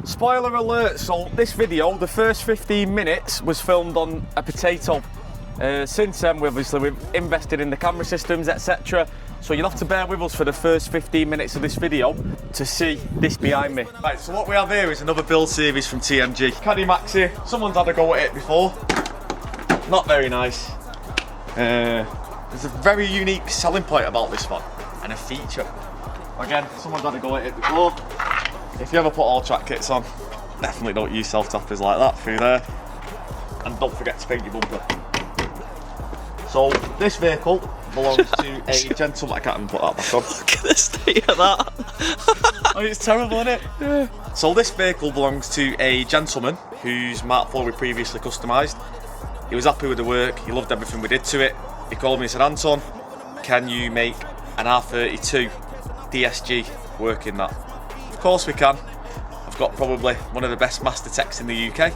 Spoiler alert, so this video, the first 15 minutes was filmed on a potato. Since then, we've invested in the camera systems, etc. So you'll have to bear with us for the first 15 minutes of this video to see this behind me. Right, so what we have here is another build series from TMG. Caddy Maxi, someone's had a go at it before. Not very nice. There's a very unique selling point about this one, and a feature. Again, someone's had a go at it before. If you ever put all track kits on, definitely don't use self-tappers like that through there. And don't forget to paint your bumper. So, this vehicle belongs to a gentleman. I can't even put that back on. Look at the state of that. Oh, it's terrible, isn't it? Yeah. So, this vehicle belongs to a gentleman whose Mark IV we previously customised. He was happy with the work, he loved everything we did to it. He called me and said, Anton, can you make an R32 DSG work in that? Of course we can. I've got probably one of the best master techs in the UK.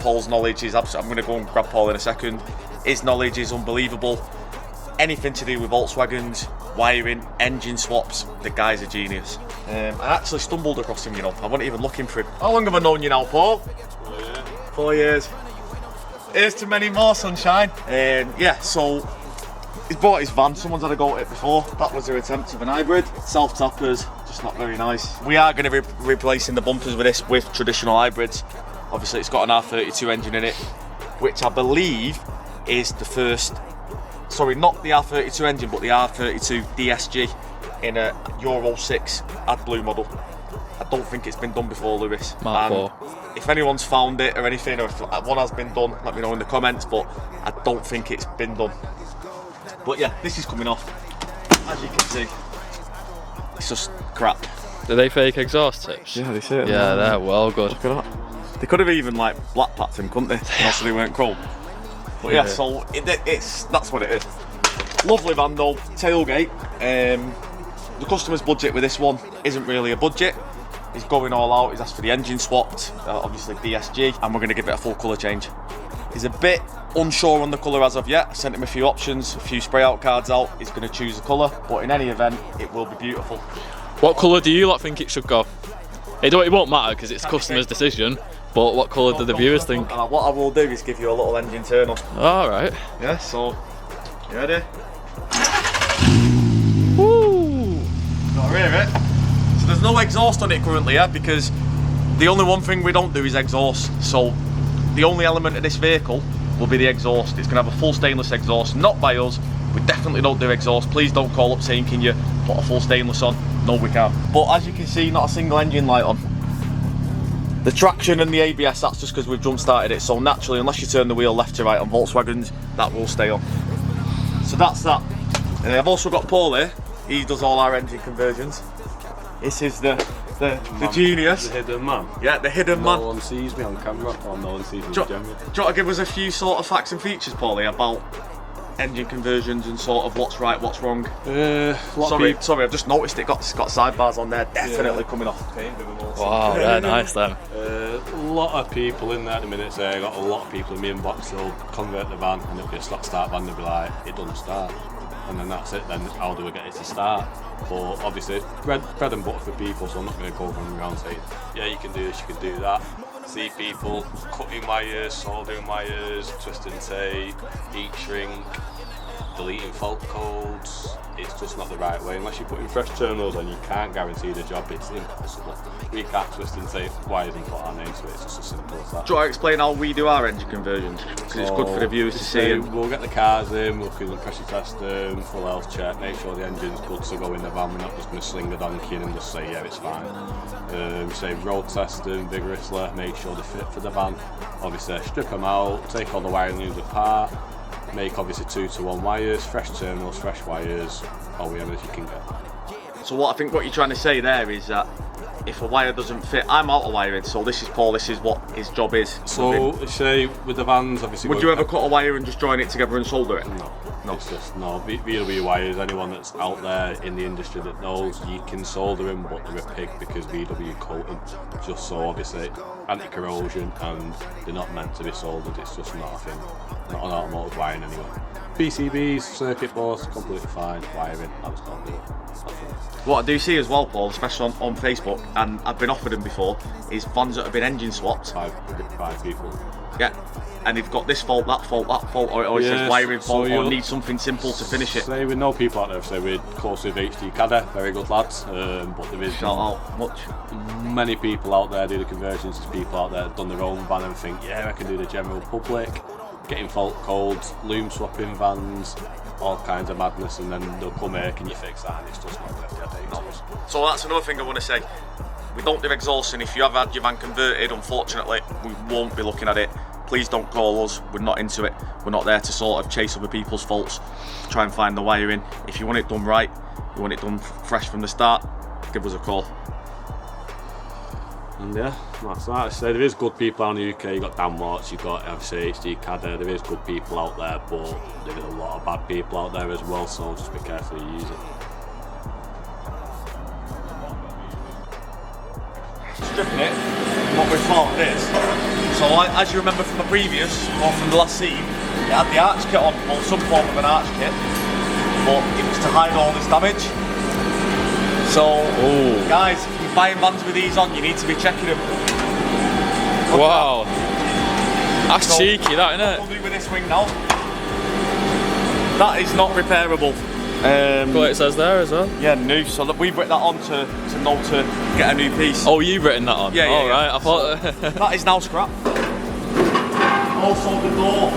Paul's knowledge is absolutely, I'm going to go and grab Paul in a second. His knowledge is unbelievable. Anything to do with Volkswagens, wiring, engine swaps, the guy's a genius. I actually stumbled across him, you know, I wasn't even looking for him. How long have I known you now, Paul? 4 years. 4 years. Here's to many more, sunshine. Yeah, so he's bought his van, someone's had a go at it before. That was their attempt of an hybrid. Self-tappers, just not very nice. We are going to be replacing the bumpers with this with traditional hybrids. Obviously it's got an R32 engine in it, which I believe is the first, sorry, not the R32 engine, but the R32 DSG in a Euro 6 AdBlue model. I don't think it's been done before, Lewis. Mark IV. If anyone's found it or anything, or if one has been done, let me know in the comments, but I don't think it's been done. But yeah, this is coming off. As you can see, it's just crap. Do they fake exhaust tips? Yeah, they certainly Yeah, are. they're well good. Look at that. They could have even like black packed him, couldn't they? Also they weren't chrome. But yeah, so that's what it is. Lovely van though, tailgate. The customer's budget with this one isn't really a budget. He's going all out, he's asked for the engine swapped, obviously DSG, and we're going to give it a full colour change. He's a bit unsure on the colour as of yet. I sent him a few options, a few spray out cards out. He's going to choose a colour, but in any event, it will be beautiful. What colour do you lot think it should go? It won't matter because it's customer's decision, but what colour do the viewers think? What I will do is give you a little engine turn on. Alright. Yeah, so, you ready? Woo! Got to hear it. So there's no exhaust on it currently, yeah, because the only one thing we don't do is exhaust. So the only element of this vehicle will be the exhaust. It's going to have a full stainless exhaust, not by us. We definitely don't do exhaust. Please don't call up saying, can you put a full stainless on? No, we can't. But as you can see, not a single engine light on. The traction and the ABS, that's just because we've jump started it. So naturally, unless you turn the wheel left to right on Volkswagens, that will stay on. So that's that. I've also got Paul here. He does all our engine conversions. This is the genius. The hidden man. Yeah, the hidden man. No one sees me on camera, or no one sees me in Do you general. want to give us a few sort of facts and features, Paulie, about engine conversions and sort of what's right, what's wrong? Sorry, I've just noticed it's got sidebars on there, definitely coming off. Wow, they're nice then. A lot of people in there at the minute say I got a lot of people in my inbox who'll convert the van and it'll be a start van, they'll be like, it doesn't start. And then that's it, then how do we get it to start? But obviously, bread and butter for people, so I'm not going to go around saying, yeah, you can do this, you can do that. See people cutting wires, soldering wires, twisting tape, heat shrink, deleting fault codes. It's just not the right way. Unless you're putting fresh terminals on, you can't guarantee the job. It's impossible. We can't twist and tape wires and put our names to it. It's just as simple as that. Do you want to explain how we do our engine conversions? Because it's good for the viewers to see. We'll get the cars in, we'll pressure test them, full health check, make sure the engine's good to go in the van. We're not just going to sling the donkey in and just say, yeah, it's fine. Say road test them vigorously, make sure they're fit for the van. Obviously, strip them out, take all the wiring loops apart, make obviously 2-to-1 wires, fresh terminals, fresh wires, OEM as you can get. So what you're trying to say there is that if a wire doesn't fit, I'm out of wiring, so this is Paul, this is what his job is. So say with the vans, obviously. Would you ever cut a wire and just join it together and solder it? No, it's just VW wires. Anyone that's out there in the industry that knows, you can solder them, but they're a pig because VW coat them just so obviously anti-corrosion, and they're not meant to be soldered. It's just not a thing, not an automotive wiring anyway. PCBs, circuit boards, completely fine. Wiring, I just don't do it. What I do see as well, Paul, especially on Facebook, and I've been offered them before, is vans that have been engine swapped. Five people. Yeah. And they've got this fault, that fault, or it says wiring fault, or need something simple to finish it. Say we know people out there, say we're close with HT Caddy, very good lads, but there is Shout out much. Many people out there do the conversions. There's people out there that have done their own van and think, yeah, I can do the general public, getting fault codes, loom swapping vans, all kinds of madness, and then they'll come here, can you fix that? And it's just not worth the headache. No. So that's another thing I want to say. We don't do exhausting. If you have had your van converted, unfortunately, we won't be looking at it. Please don't call us, we're not into it. We're not there to sort of chase other people's faults, try and find the wiring. If you want it done right, you want it done fresh from the start, give us a call. And yeah, that's that. I say there is good people out in the UK. You've got Dan Watts, you've got obviously HT Caddy. There is good people out there, but there is a lot of bad people out there as well, so just be careful you use it. Stripping it, what we found is, so as you remember from the previous, or from the last scene, it had the arch kit on, or some form of an arch kit, but it was to hide all this damage. So, guys, if you're buying vans with these on, you need to be checking them. Wow. That's cheeky, that, isn't it? What we'll do with this wing now, that is not repairable. What it says there as well? Yeah, new, so that we've written that on to know to get a new piece. Oh, you've written that on? Yeah, yeah. Right, I thought... That is now scrap. Also the door.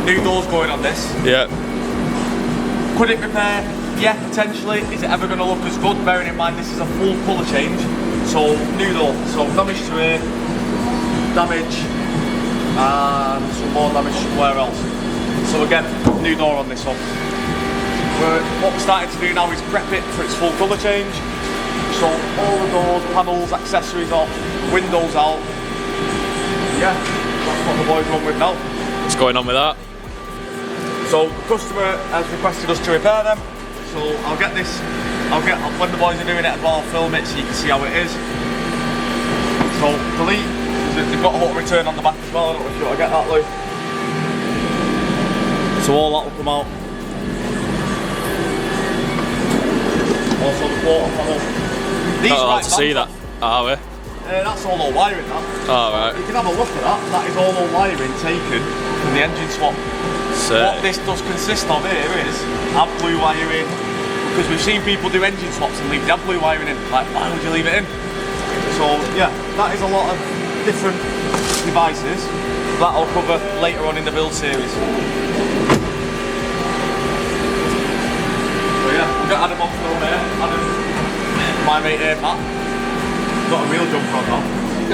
New doors going on this. Yeah. Could it repair? Yeah, potentially. Is it ever going to look as good? Bearing in mind this is a full colour change. So, new door. So, damage to here, damage, and some more damage somewhere else. So again, new door on this one. What we're starting to do now is prep it for its full colour change. So all the doors, panels, accessories off, windows out. Yeah, that's what the boys run with now. What's going on with that? So the customer has requested us to repair them. So when the boys are doing it as well, I'll film it so you can see how it is. So delete, they've got a auto return on the back as well. I don't know if you want to get that, Lou. So all that will come out. Also the quarter panel. These to see that. Ah, we? That's all wiring, that. Oh, right. You can have a look at that. That is all wiring taken from the engine swap. Sick. What this does consist of here is add blue wiring, because we've seen people do engine swaps and leave the blue wiring in. Like, why would you leave it in? So yeah, that is a lot of different devices that I'll cover later on in the build series. Yeah, we've got Adam on film here. Adam, my mate here, Matt. Got a real jumper on now. Do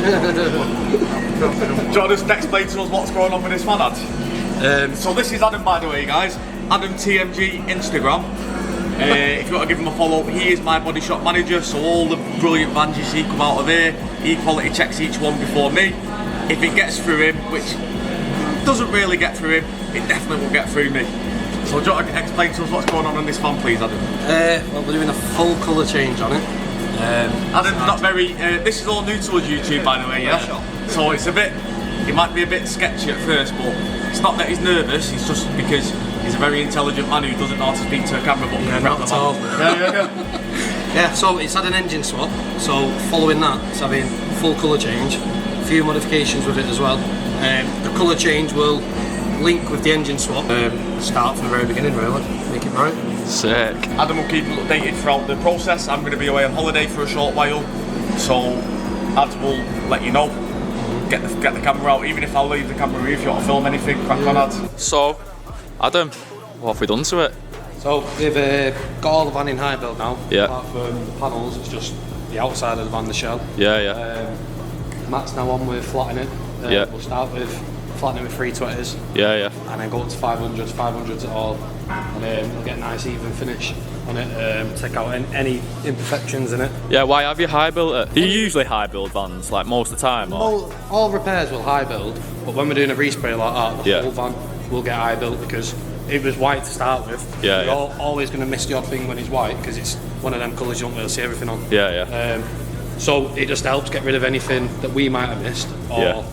you want to just explain to us what's going on with this van, Ad? So this is Adam, by the way, guys. Adam TMG Instagram. If you want to give him a follow, he is my body shop manager. So all the brilliant vans you see come out of here, he quality checks each one before me. If it gets through him, which doesn't really get through him, it definitely will get through me. So do you want to explain to us what's going on this van, please, Adam? Well, we're doing a full colour change on it. Adam's not very, this is all new to us YouTube, by the way, yeah? So it's a bit, it might be a bit sketchy at first, but it's not that he's nervous, it's just because he's a very intelligent man who doesn't know how to speak to a camera, but Yeah, not at all. Yeah. Yeah, so it's had an engine swap, so following that, it's having full colour change, a few modifications with it as well. The colour change will link with the engine swap, start from the very beginning really, make it right. Sick. Adam will keep you updated throughout the process. I'm going to be away on holiday for a short while, so Ads will let you know. Get the camera out, even if I'll leave the camera here if you want to film anything, crack on, Ads. So, Adam, what have we done to it? So we've got all the van in high build now, Yeah. apart from the panels, it's just the outside of the van, the shell. Yeah. Matt's now on with flattening. Yeah. We'll start with flattening with 320s. Yeah. And then go up to 500s at all, and we'll get a nice even finish on it, take out any imperfections in it. Yeah, why have you high built it? Do you usually high build vans, like most of the time? Or? All repairs will high build, but when we're doing a respray like that, the Yeah. whole van will get high built because it was white to start with. Yeah, You're always going to miss the odd thing when it's white because it's one of them colours you don't really see everything on. Yeah. So it just helps get rid of anything that we might have missed, or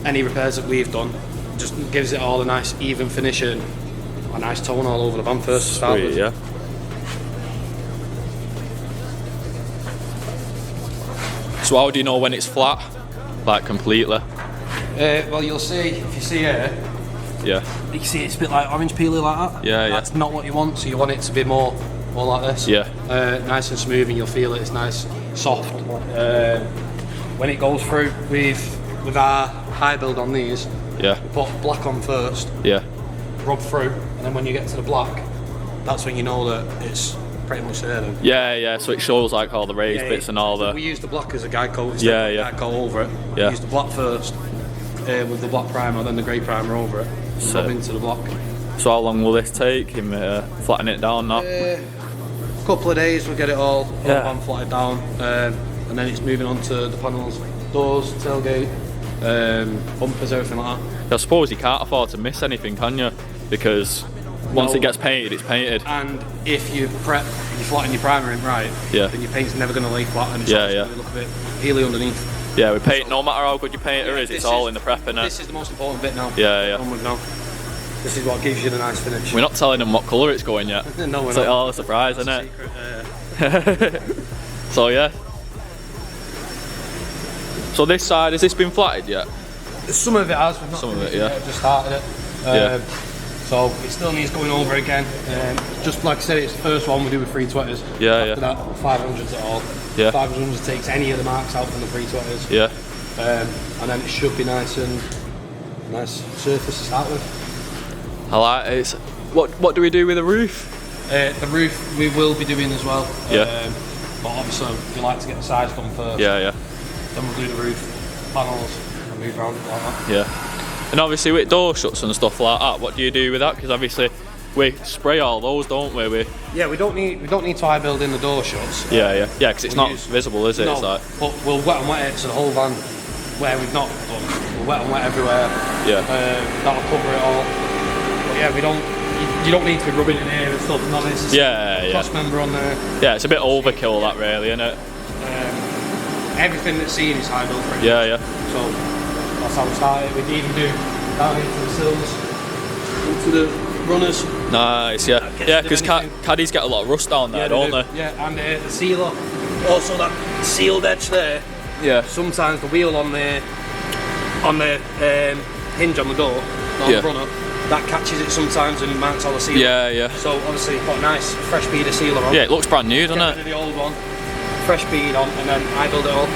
any repairs that we've done. Just gives it all a nice even finish, and a nice tone all over the van first to start with. Yeah. So how do you know when it's flat? Like completely? Well, you'll see, if you see here, Yeah. you can see it's a bit like orange peely like that. Yeah, That's not what you want, so you want it to be more like this. Yeah. Nice and smooth, and you'll feel it, it's nice, soft. When it goes through with our high build on these, Yeah. we put black on first, Yeah. rub through, and then when you get to the black, that's when you know that it's pretty much there then. Yeah, yeah. So it shows like all the raised bits and all the. We use the black as a guide coat instead of a guide coat over it. Yeah. We use the black first, with the black primer, then the grey primer over it, and rub into the block. So how long will this take him flattening it down now? A couple of days we'll get it all Yeah. and flattened down, and then it's moving on to the panels, doors, tailgate, bumpers, everything like that. I suppose you can't afford to miss anything, can you? Because once it gets painted, it's painted. And if you flatten your primer in right, then your paint's never going to lay flat, and it's always going to look a bit peely underneath. Yeah, we paint, no matter how good your painter is, it's all in the prep, innit? This is the most important bit now. Yeah, yeah. Onward now. This is what gives you the nice finish. We're not telling them what colour it's going yet. No, we're it's not. like, oh, a surprise, isn't it? Secret, So yeah. So this side, has this been flatted yet? Some of it has, we've not Some of it, finished yeah. yet, just started it. Yeah. So it still needs going over again. Just like I said, it's the first one we do with 320s. Yeah, After that, 500s at all. Yeah. 500s takes any of the marks out from the 320s. Yeah. And then it should be nice surface to start with. I like it. What do we do with the roof? The roof we will be doing as well. Yeah. But obviously we like to get the sides done first. Yeah, yeah. Then we'll do the roof, panels, and move around like that. Yeah. And obviously with door shuts and stuff like that, what do you do with that? Because obviously we spray all those, don't we? Yeah, we don't need to high build in the door shuts. Yeah, yeah. Yeah, because it's not visible, is it? No, It's like, but we'll wet and wet it so the whole van, where we've not done, we'll wet and wet everywhere. yeah. That'll cover it all. But yeah, you don't need to be rubbing it in here and stuff. Not this. Yeah, yeah. Cross member on there. Yeah, it's a bit overkill that really, isn't it? Everything that's seen is high build for it. Yeah, yeah. So that's how we started. We'd even do down into the sills, into the runners. Nice, yeah. Yeah, because anything. caddies get a lot of rust down there, don't they? Yeah, and the sealer. Also that sealed edge there. Yeah. Sometimes the wheel on the hinge on the door, on the runner, that catches it sometimes and mounts all the sealer. Yeah, yeah. So obviously you put a nice fresh bead of sealer on. Yeah, it looks brand new, doesn't Get rid it? of the old one, fresh bead on, and then I build it all.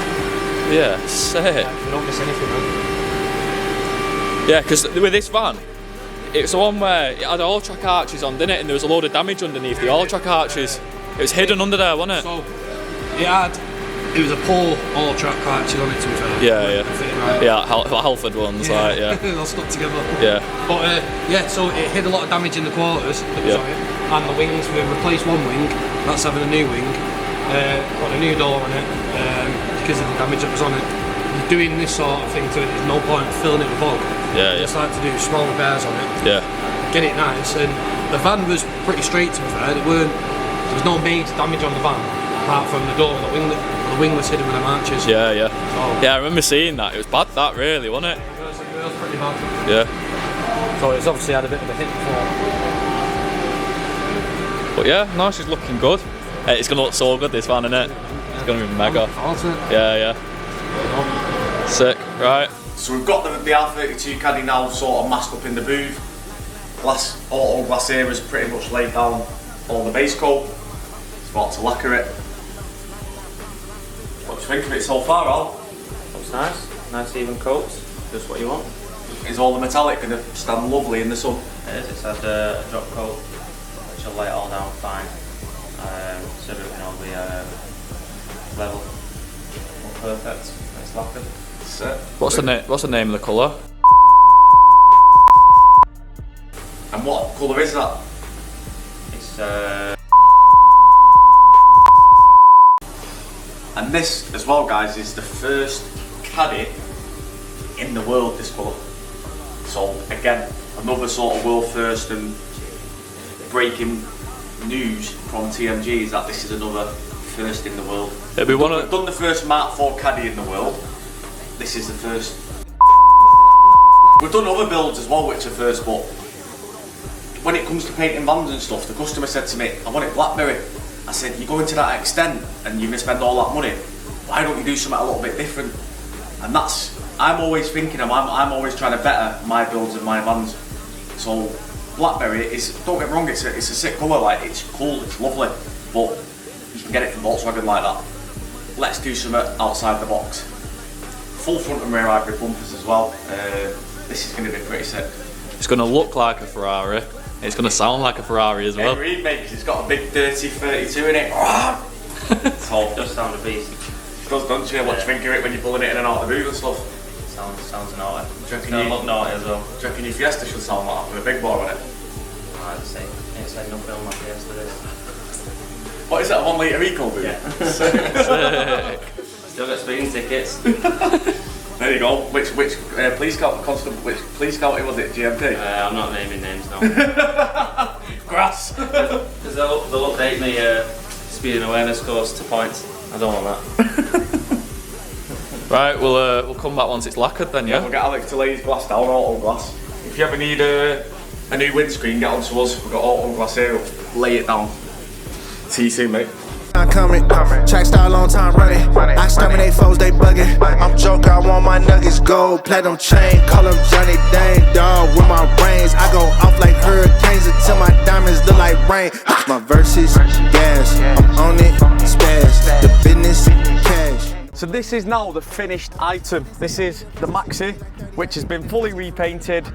Yeah, sick. We don't miss anything, man. Yeah, because with this van, it's the one where it had all track arches on, didn't it? And there was a load of damage underneath the all track arches. It was hidden under there, wasn't it? So it was a poor all track arches on it, to be fair. Yeah, yeah. Fitting right. Yeah, Halford ones, like, yeah. They'll stuck together. Yeah. But so it hid a lot of damage in the quarters that was on it, and the wings. We replaced one wing. That's having a new wing. Put a new door on it because of the damage that was on it. Doing this sort of thing to it, there's no point filling it with bog. Yeah, yeah. Just like to do small repairs on it. Yeah. Get it nice, and the van was pretty straight, to be fair. There was no major damage on the van apart from the door. The wing was hidden with the arches. Yeah, yeah. So, Yeah, I remember seeing that. It was bad, that really, wasn't it? It was pretty bad. Yeah. So it's obviously had a bit of a hit before. But yeah, no, she's looking good. It's going to look so good, this van, isn't it? It's going to be mega. Yeah, yeah. Sick, right. So we've got the R32 Caddy now sort of masked up in the booth. Auto glass here has pretty much laid down all the base coat. It's about to lacquer it. What do you think of it so far, Al? Looks nice. Nice even coats. Just what you want. Is all the metallic going to stand lovely in the sun? It is. It's had a drop coat, which will lay it all down fine. So everything will be level. Perfect. It's lacquered. What's the name of the colour? And what colour is that? It's And this as well, guys, is the first Caddy in the world, this colour. So again, another sort of world first and breaking news from TMG is that this is another first in the world. We've done the first Mark IV Caddy in the world. This is the first. We've done other builds as well which are first, but when it comes to painting vans and stuff, the customer said to me, I want it blackberry. I said, you're going to that extent and you're going to spend all that money, why don't you do something a little bit different? And that's, I'm always thinking of, I'm always trying to better my builds and my vans. So blackberry is, don't get me wrong, it's a sick colour, like it's cool, it's lovely, but you can get it from Volkswagen like that. Let's do something outside the box. Full front and rear hybrid bumpers as well. This is going to be pretty sick. It's going to look like a Ferrari. It's going to sound like a Ferrari as well. Agreed, mate, 'cause it's got a big dirty 32 in it. So It does sound a beast. it does, don't you? What do you think of it when you're pulling it in and out of the boot and stuff? Sounds naughty. Do you It's reckon going to look naughty as well. Do you reckon your Fiesta should sound like that with a big bore on it? I'd say it's like nothing on my face to this. What is it, a 1 litre eco boot? Yeah. Still got speeding tickets. There you go. Which police constable, which police county was it? GMP? I'm not naming names now. Grass. Because they'll update me speeding awareness course to points. I don't want that. Right, we'll come back once it's lacquered then, yeah? We'll get Alex to lay his glass down, auto glass. If you ever need a new windscreen, get on to us. We've got auto glass here. We'll lay it down. See you soon, mate. I'm coming, track star, long time running. I exterminate foes, they bugging. I'm joke, I want my nuggets, gold, platinum chain. Call them Johnny Dang Dog with my brains. I go off like hurricanes until my diamonds look like rain. My verses, gas, I'm on it, spaz. The business, cash. So this is now the finished item. This is the Maxi, which has been fully repainted.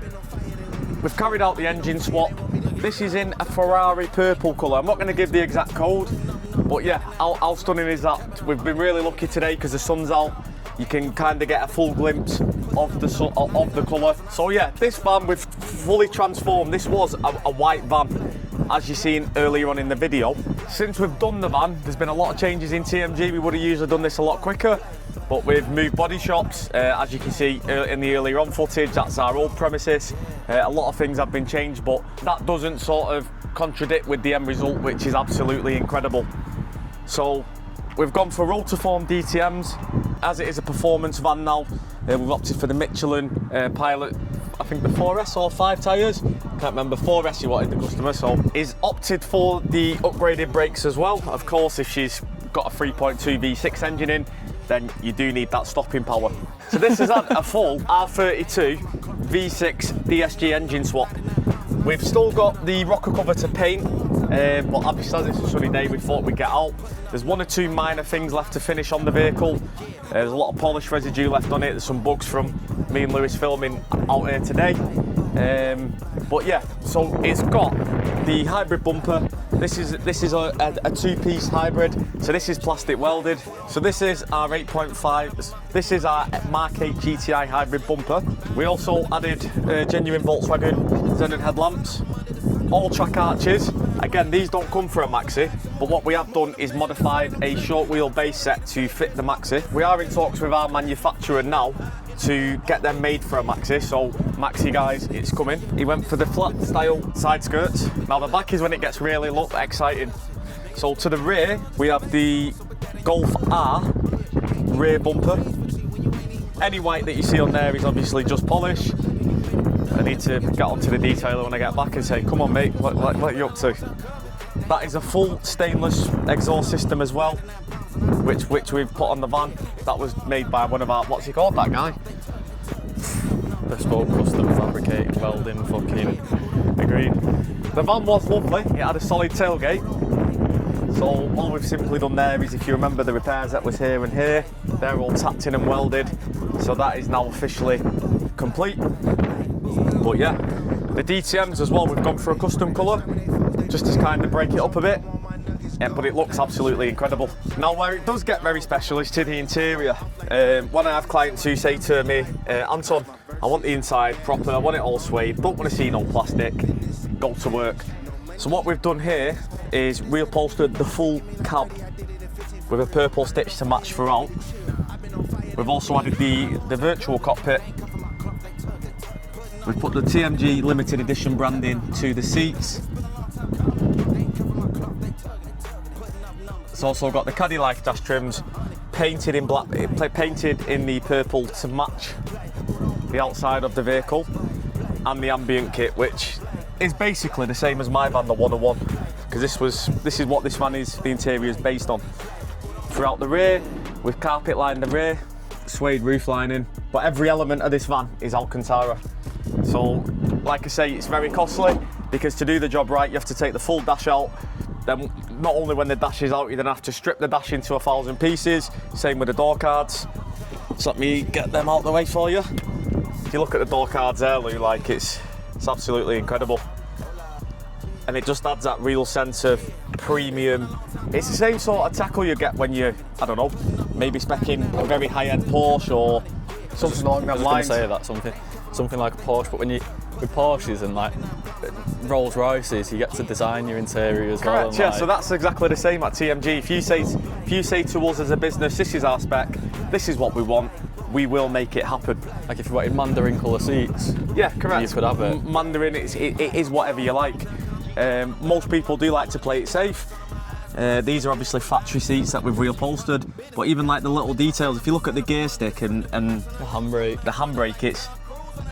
We've carried out the engine swap. This is in a Ferrari purple colour. I'm not going to give the exact code, but yeah, how stunning is that? We've been really lucky today because the sun's out. You can kind of get a full glimpse of the colour. So yeah, this van we've fully transformed. This was a white van, as you've seen earlier on in the video. Since we've done the van, there's been a lot of changes in TMG. We would have usually done this a lot quicker, but we've moved body shops. As you can see in the earlier on footage, that's our old premises. A lot of things have been changed, but that doesn't sort of contradict with the end result, which is absolutely incredible. So we've gone for rotor-form DTMs, as it is a performance van now. We've opted for the Michelin Pilot, I think the 4S or 5 tyres. Can't remember, 4S you wanted the customer, so he's opted for the upgraded brakes as well. Of course, if she's got a 3.2 V6 engine in, then you do need that stopping power. So this is a full R32 V6 DSG engine swap. We've still got the rocker cover to paint, but obviously as it's a sunny day, we thought we'd get out. There's 1 or 2 minor things left to finish on the vehicle. There's a lot of polish residue left on it. There's some bugs from me and Lewis filming out here today. But yeah, so it's got the hybrid bumper. This is a 2-piece hybrid. So this is plastic welded. So this is our 8.5. This is our Mark 8 GTI hybrid bumper. We also added genuine Volkswagen xenon headlamps. All track arches. Again, these don't come for a Maxi, but what we have done is modified a short wheel base set to fit the Maxi. We are in talks with our manufacturer now to get them made for a Maxi, so Maxi guys, it's coming. He went for the flat style side skirts. Now the back is when it gets really exciting. So to the rear, we have the Golf R rear bumper. Any white that you see on there is obviously just polish. I need to get onto the detailer when I get back and say, come on mate, what are you up to? That is a full stainless exhaust system as well, which we've put on the van. That was made by one of our, what's he called, that guy? Bespoke custom fabricated welding, fucking agreed. The van was lovely, it had a solid tailgate. So all we've simply done there is, if you remember the repairs that was here and here, they're all tapped in and welded. So that is now officially complete. But yeah, the DTMs as well, we've gone for a custom colour, just to kind of break it up a bit. Yeah, but it looks absolutely incredible. Now where it does get very specialist in the interior, when I have clients who say to me, Anton, I want the inside proper, I want it all suede, don't want to see no plastic, go to work. So what we've done here is we upholstered the full cab with a purple stitch to match throughout. We've also added the virtual cockpit. We've put the TMG limited edition branding to the seats. It's also got the Caddy Life dash trims painted in black, painted in the purple to match the outside of the vehicle, and the ambient kit, which is basically the same as my van, the 101, because this is what this van is. The interior is based on. Throughout the rear, with carpet lined the rear, suede roof lining, but every element of this van is Alcantara. So, like I say, it's very costly because to do the job right, you have to take the full dash out. Then, not only when the dash is out, you then have to strip the dash into 1,000 pieces. Same with the door cards. So let me get them out the way for you. If you look at the door cards there, Lou, like it's absolutely incredible. And it just adds that real sense of premium. It's the same sort of tackle you get when you, I don't know, maybe specking a very high-end Porsche or something along that lines. I was going to say that, something like a Porsche, but when you, with Porsches and like Rolls Royces, you get to design your interior as well. Correct, yeah, so that's exactly the same at TMG. If you say to us as a business, this is our spec, this is what we want, we will make it happen. Like if you wanted Mandarin colour seats, yeah, correct. You could have it. Mandarin, it is whatever you like. Most people do like to play it safe. These are obviously factory seats that we've reupholstered, but even like the little details, if you look at the gear stick and the handbrake,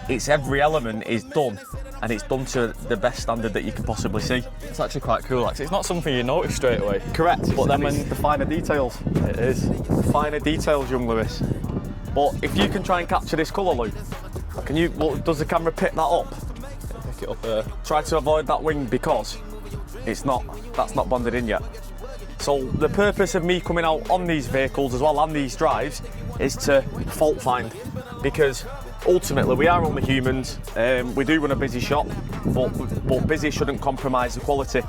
it's every element is done, and it's done to the best standard that you can possibly see. It's actually quite cool. Like, it's not something you notice straight away. Correct. But then it's the finer details. It is. The finer details, young Lewis. But if you can try and capture this colour, Lou, can you? Well, does the camera pick that up? Pick it up there. Try to avoid that wing because that's not bonded in yet. So the purpose of me coming out on these vehicles as well and these drives is to fault find, because ultimately we are only humans. We do run a busy shop, but busy shouldn't compromise the quality.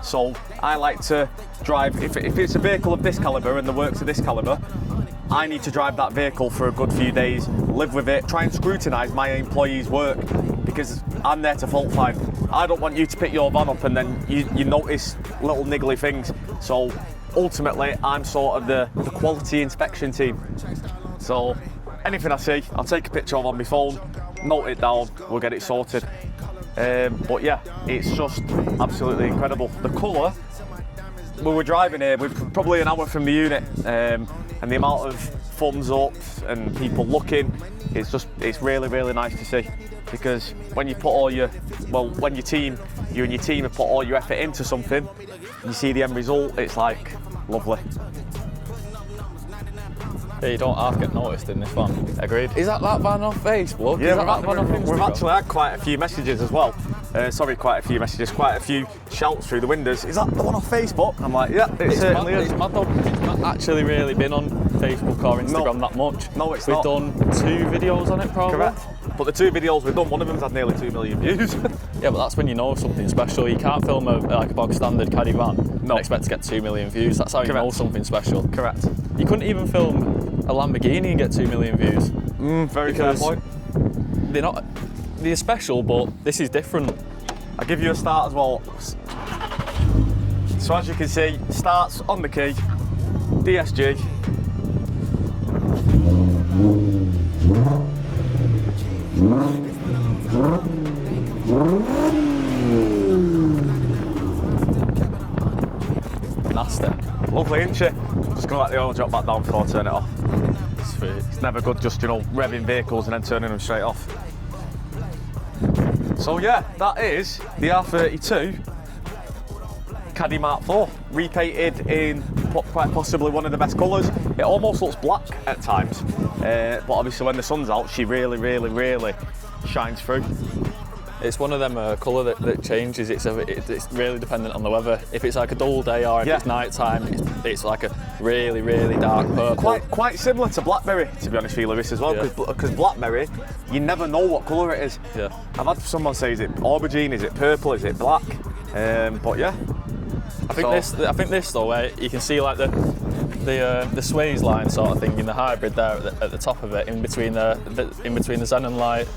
So I like to drive, if it's a vehicle of this calibre and the works of this calibre, I need to drive that vehicle for a good few days, live with it, try and scrutinise my employees' work, because I'm there to fault find. I don't want you to pick your van up and then you notice little niggly things. So ultimately, I'm sort of the quality inspection team. So anything I see, I'll take a picture of on my phone, note it down, we'll get it sorted. But yeah, it's just absolutely incredible. The colour, we were driving here, we're probably an hour from the unit, and the amount of thumbs up and people looking, it's really, really nice to see. Because when you put all you and your team have put all your effort into something, you see the end result, it's like lovely. Yeah, you don't half get noticed in this van. Agreed. Is that van off Facebook? Yeah, we've actually had quite a few messages as well. Quite a few shouts through the windows. Is that the one off Facebook? I'm like, yeah, it certainly is. It's mad though. It's not actually really been on Facebook or Instagram that much. No, it's not. We've done 2 videos on it probably. Correct. But the 2 videos we've done, one of them's had nearly 2 million views. Yeah, but that's when you know something special. You can't film a bog standard Caddy van and expect to get 2 million views. That's how you know something special. Correct. You couldn't even film a Lamborghini and get 2 million views. Very fair point. They're special, but this is different. I'll give you a start as well. So as you can see, starts on the key, DSG. Nasty. Lovely, isn't she? Just gonna let the oil drop back down before I turn it off. Sweet. It's never good just, revving vehicles and then turning them straight off. So yeah, that is the R32 Caddy Mark IV, repainted in quite possibly one of the best colours. It almost looks black at times, but obviously when the sun's out, she really, really, really shines through. It's one of them colour that changes. It's really dependent on the weather. If it's like a dull day or if it's night time, it's like a really, really dark purple. Quite similar to Blackberry, to be honest with you, Lewis, as well, because Blackberry, you never know what colour it is. Yeah. I've had someone say, is it aubergine, is it purple, is it black? But yeah. I think this though, where you can see like the sways line sort of thing in the hybrid there at the top of it, in between the xenon light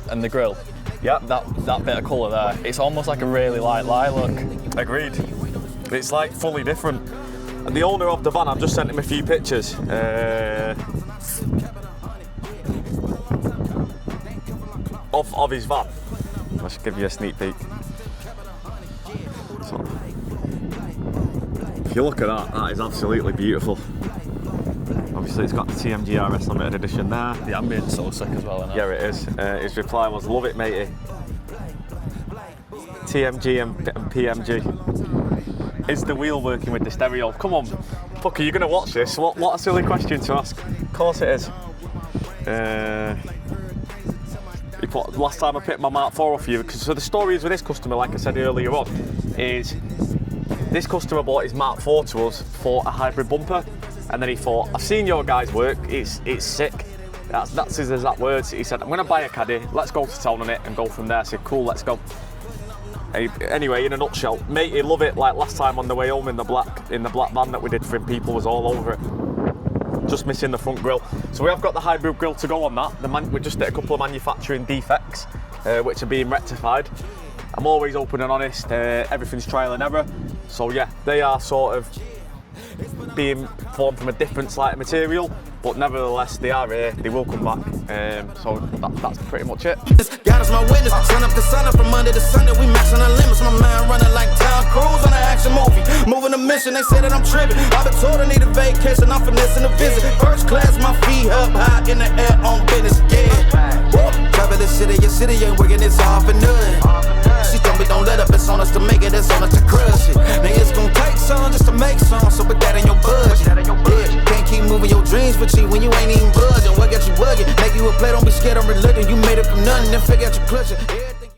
and the grille. Yeah, that bit of colour there, it's almost like a really light lilac. Agreed. It's like fully different. And the owner of the van, I've just sent him a few pictures. Of his van. I should give you a sneak peek. So, if you look at that is absolutely beautiful. Obviously it's got the TMG RS limited edition there. The ambient's so sick as well, isn't it? Yeah, it is. His reply was, love it, matey. TMG and PMG. Is the wheel working with the stereo? Come on, fucker, you're gonna watch this. What a silly question to ask. Of course it is. Last time I picked my Mark IV off you, so the story is with this customer, like I said earlier on, is this customer bought his Mark IV to us for a hybrid bumper, and then he thought, I've seen your guys' work, it's sick. That's his exact words. He said, I'm gonna buy a Caddy, let's go to town on it and go from there. I said, cool, let's go. Anyway, in a nutshell, mate, he loved it. Like last time on the way home in the black van that we did for him, people was all over it. Just missing the front grille. So we have got the hybrid grille to go on that. We just did a couple of manufacturing defects, which are being rectified. I'm always open and honest, everything's trial and error. So yeah, they are sort of being formed from a different slight of material, but nevertheless they are here, they will come back. So that's pretty much it. God is my witness, sun up to sun up from Monday to Sunday, we maxing our limits. My mind running like Tom Cruise on an action movie, moving a mission, they say that I'm tripping. I've been told I need a vacation, I'm finessing a visit. First class, my feet up high in the air on business, yeah. Cover the city, your city ain't working, it's all for nothing.